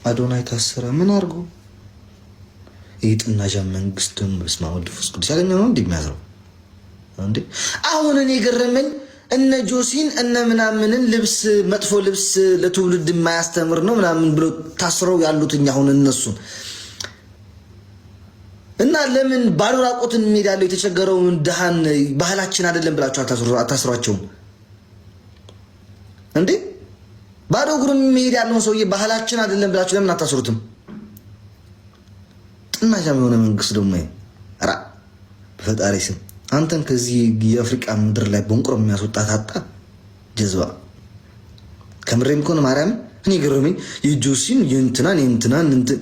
አዶናይ ታሰረ። ምን አድርጎ? የጥናጃ መንግስቱን በስመ አብ ወወልድ ወመንፈስ ቅዱስ ያገኘው ነው እንደሚያዝረው እንዴ? አሁን እኔ ገረመኝ። እነ ጆሲን እነ ምናምንን ልብስ መጥፎ ልብስ ለትውልድ የማያስተምር ነው ምናምን ብሎ ታስረው ያሉትኛ አሁን እነሱን እና ለምን ባዶ ራቆትን ሄዳለው የተቸገረውን ድሃን ባህላችን አይደለም ብላችሁ አታስሯቸውም እንዴ? ባዶ እግሩን ሄድ ያለውን ሰውዬ ባህላችን አይደለም ብላችሁ ለምን አታስሩትም? ጥናጃም የሆነ መንግስት ደግሞ ራ በፈጣሪ ስም አንተን ከዚህ የአፍሪካ ምድር ላይ በእንቁሮ የሚያስወጣት አጣ ጀዝባ ከምሬም ከሆነ ማርያም እኔ ገረመኝ። የጆሲን የእንትናን እንትን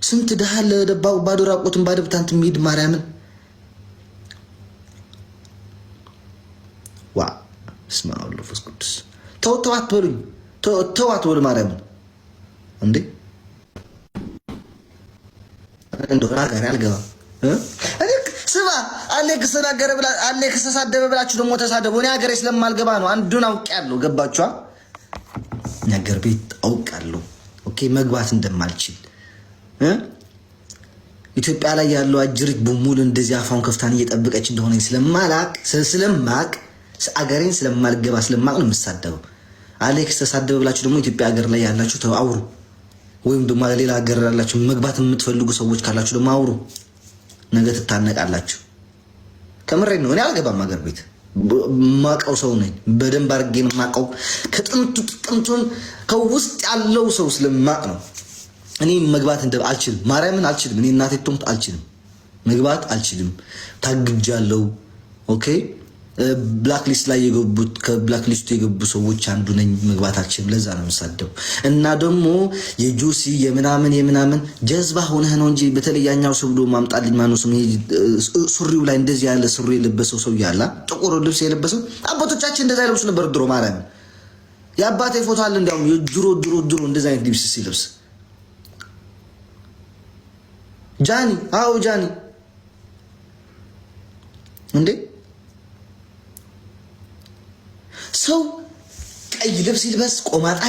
ስንት ድሃ ለደባው ባዶ ራቆትን ባደብታንት የሚሄድ ማርያምን ዋ እስማ አላህ ፈስ ቅዱስ ተው አትበሉኝ። ተው አትበሉ ማርያምን እንዴ እንደው ራጋር ያልገባ ስማ አሌክስ ተናገረ ብላ አሌክስ ተሳደበ ብላችሁ ደግሞ ተሳደቡ። እኔ ሀገሬ ስለማልገባ ነው። አንዱን አውቄያለሁ። ገባችኋ? ነገር ቤት አውቃለሁ። ኦኬ መግባት እንደማልችል ኢትዮጵያ ላይ ያለው አጅሪት በሙሉ እንደዚህ አፋውን ከፍታን እየጠበቀች እንደሆነ ስለማቅ አገሬን ስለማልገባ ስለማቅ ነው የምሳደበው። አሌክስ ተሳደበ ብላችሁ ደግሞ ኢትዮጵያ ሀገር ላይ ያላችሁ ተአውሩ፣ ወይም ደግሞ ሌላ ሀገር ያላችሁ መግባት የምትፈልጉ ሰዎች ካላችሁ ደግሞ አውሩ። ነገ ትታነቃላችሁ። ከምሬን ነው። እኔ አልገባም ሀገር ቤት። ማቀው ሰው ነኝ። በደንብ አድርጌ ነው ማቀው። ከጥንቱን ከውስጥ ያለው ሰው ስለማቅ ነው። እኔ መግባት አልችልም። ማርያምን አልችልም። እኔ እናቴ ትምት አልችልም። መግባት አልችልም። ታግጃለሁ። ኦኬ ብላክ ሊስት ላይ የገቡት ከብላክ ሊስቱ የገቡ ሰዎች አንዱ ነኝ። መግባት አልችልም። ለዛ ነው የምሳደው። እና ደግሞ የጆሲ የምናምን ጀዝባ ሆነህ ነው እንጂ በተለያኛው ሰው ብሎ ማምጣልኝ ማነው ስም ሱሪው ላይ እንደዚህ ያለ ሱሪ የለበሰው ሰው ያላ ጥቁር ልብስ የለበሰው አባቶቻችን እንደዛ ይለብሱ ነበር ድሮ። ማርያም የአባቴ ፎቶ አለ እንዲያውም ድሮ እንደዛ አይነት ልብስ ሲለብስ ጃኒ ጃኒ እንዴ ሰው ቀይ ልብስ ይልበስ ቆማጣ